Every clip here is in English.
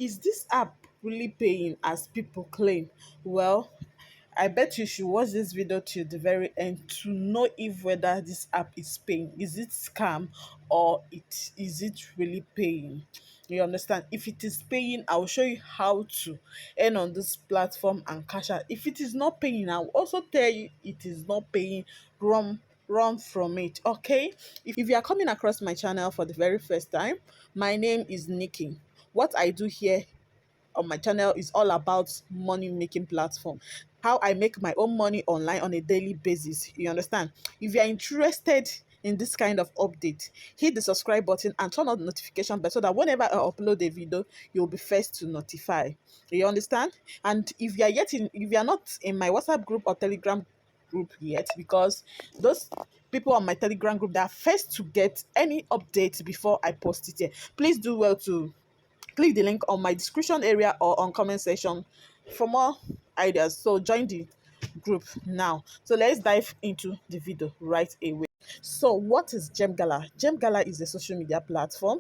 Is this app really paying as people claim? Well, I bet you should watch this video till the very end to know if whether this app is paying. Is it scam or is it really paying? You understand? If it is paying, I will show you how to earn on this platform and cash out. If it is not paying, I will also tell you it is not paying. Run from it. Okay. If you are coming across my channel for the very first time, my name is Nikki. What I do here on my channel is all about money making platform, how I make my own money online on a daily basis. You understand? If you are interested in this kind of update, hit the subscribe button and turn on the notification bell so that whenever I upload a video, you'll be first to notify. You understand? And if you are not in my WhatsApp group or Telegram group yet, because those people on my Telegram group, they are first to get any update before I post it here, please do well to click the link on my description area or on comment section for more ideas. So join the group now. So let's dive into the video right away. So what is Gemgala? Gemgala is a social media platform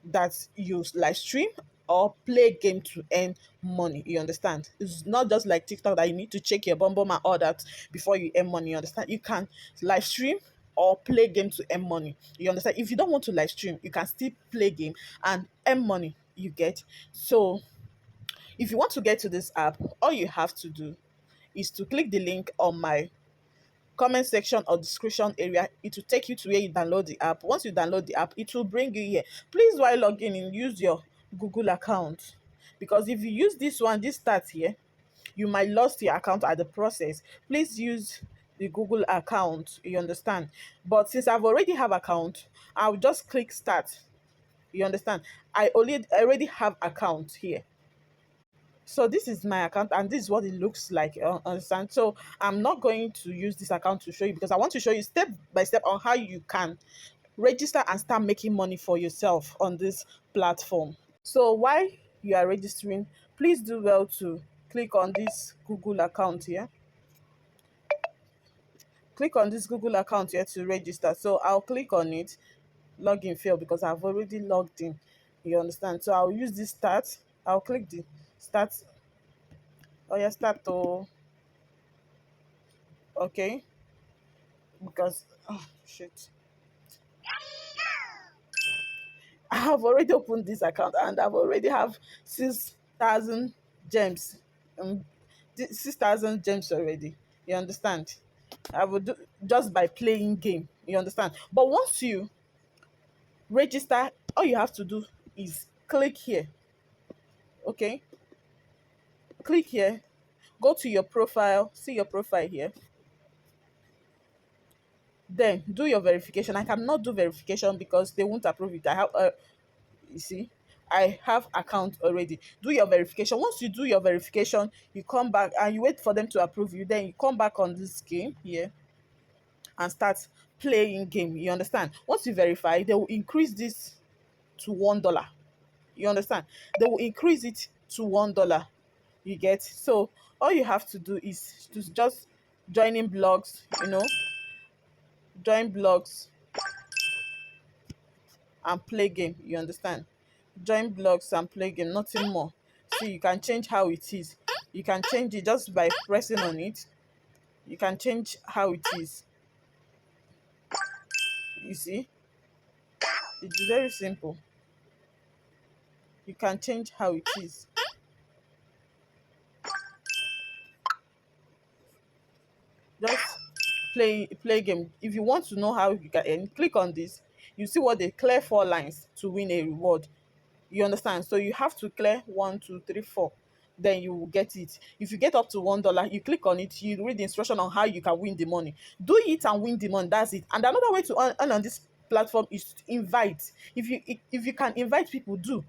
that use live stream or play game to earn money. You understand? It's not just like TikTok that you need to check your bum bum and all that before you earn money. You understand? You can live stream or play game to earn money. You understand? If you don't want to live stream, you can still play game and earn money. You get? So if you want to get to this app, all you have to do is to click the link on my comment section or description area. It will take you to where you download the app. Once you download the app, it will bring you here. Please, while logging in, use your Google account, because if you use this start here, you might lost your account at the process. Please use the Google account. You understand? But since I've already have account, I'll just click start. You understand? I already have account here. So this is my account and this is what it looks like. Understand? So I'm not going to use this account to show you, because I want to show you step by step on how you can register and start making money for yourself on this platform. So while you are registering, please do well to click on this Google account here. Click on this Google account here to register. So I'll click on it. Login fail because I've already logged in. You understand? So I'll use this start. I'll click the start. Oh yeah, start to. Okay, because oh shit, I have already opened this account and I've already have 6,000 gems. 6,000 gems already. You understand? I will do just by playing game. You understand? But once you register, all you have to do is click here. Okay, click here, go to your profile, see your profile here, then do your verification. I cannot do verification because they won't approve it. I have you see, I have account already. Do your verification. Once you do your verification, you come back and you wait for them to approve you, then you come back on this game here and start playing game. You understand? Once you verify, they will increase this to $1. You understand? They will increase it to $1. You get? So all you have to do is to just join in blogs, join blogs and play game. You understand? Join blogs and play game, nothing more. See, you can change how it is. You can change it just by pressing on it. You can change how it is. You see? It's very simple. You can change how it is. Just play game. If you want to know how you can earn, click on this. You see what they clear 4 lines to win a reward. You understand? So you have to clear 1, 2, 3, 4. Then you will get it. If you get up to $1, you click on it, you read the instruction on how you can win the money. Do it and win the money. That's it. And another way to earn on this platform is to invite. If you can invite people, do.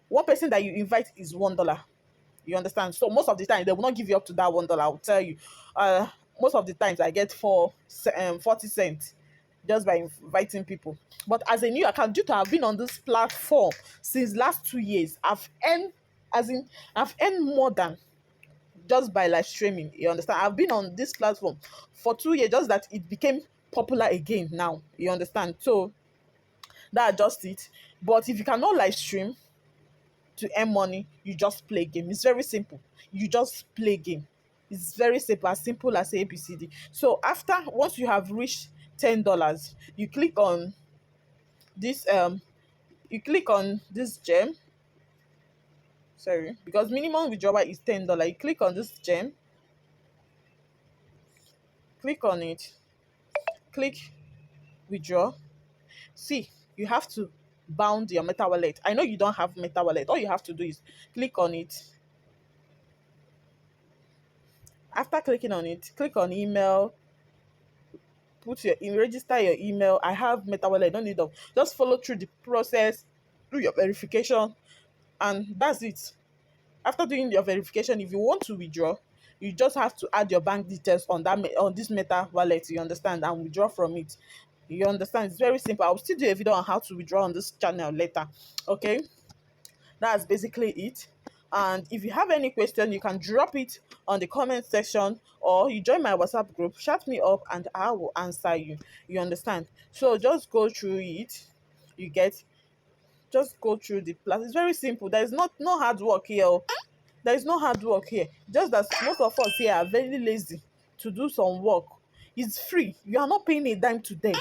One person that you invite is $1. You understand? So most of the time they will not give you up to that $1. I will tell you. Most of the times I get 40 cents just by inviting people. But as a new account, due to have been on this platform since last 2 years, I've earned more than just by live streaming. You understand? I've been on this platform for 2 years, just that it became popular again now. You understand? So that's just it. But if you cannot live stream, to earn money, you just play game. It's very simple. You just play game. It's very simple as ABCD. So after, once you have reached $10, you click on this gem. Sorry, because minimum withdrawal is $10. You click on this gem, click on it, click withdraw. See, you have to bound your meta wallet. I know you don't have meta wallet. All you have to do is click on it. After clicking on it, click on email, register your email. I have meta wallet. Don't need them. Just follow through the process, do your verification, and that's it. After doing your verification, if you want to withdraw, you just have to add your bank details on this meta wallet, you understand, and withdraw from it. You understand? It's very simple. I'll still do a video on how to withdraw on this channel later. Okay, that's basically it. And if you have any question, you can drop it on the comment section, or you join my WhatsApp group, shout me up, and I will answer you. You understand? So just go through it. You get, just go through the class. It's very simple. There is no hard work here. There is no hard work here. Just that most of us here are very lazy to do some work. It's free. You are not paying a dime to them.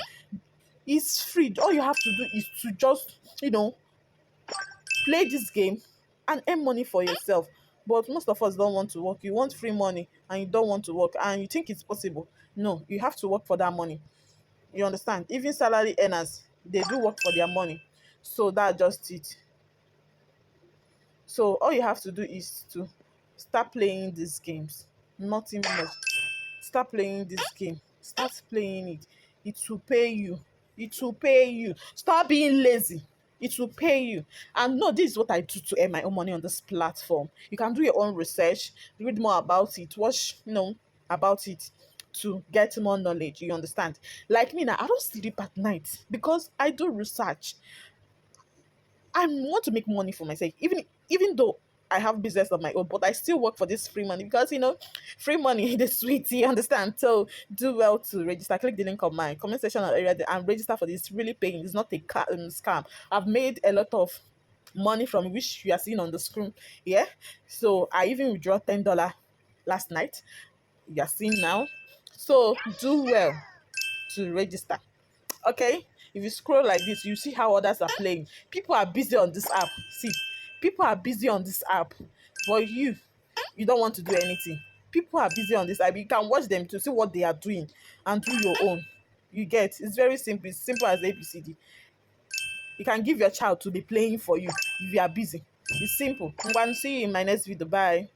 It's free. All you have to do is to just, play this game and earn money for yourself. But most of us don't want to work. You want free money and you don't want to work, and you think it's possible. No, you have to work for that money. You understand? Even salary earners, they do work for their money. So that's just it. So all you have to do is to start playing these games. Nothing much. Start playing this game. Start playing it. It will pay you. It will pay you. Stop being lazy. It will pay you. And no, this is what I do to earn my own money on this platform. You can do your own research, read more about it, watch, about it to get more knowledge. You understand? Like me now, I don't sleep at night because I do research. I want to make money for myself, even though I have business of my own, but I still work for this free money because free money is sweet. You understand? So do well to register. Click the link on my comment section area and register for this. It's really paying. It's not a scam. I've made a lot of money from which you are seeing on the screen. Yeah. So I even withdraw $10 last night. You are seeing now. So do well to register. Okay, if you scroll like this, you see how others are playing. People are busy on this app. See, people are busy on this app, but you don't want to do anything. People are busy on this app. You can watch them to see what they are doing and do your own. You get, it's very simple. It's simple as ABCD. You can give your child to be playing for you if you are busy. It's simple. I'm going to see you in my next video. Bye.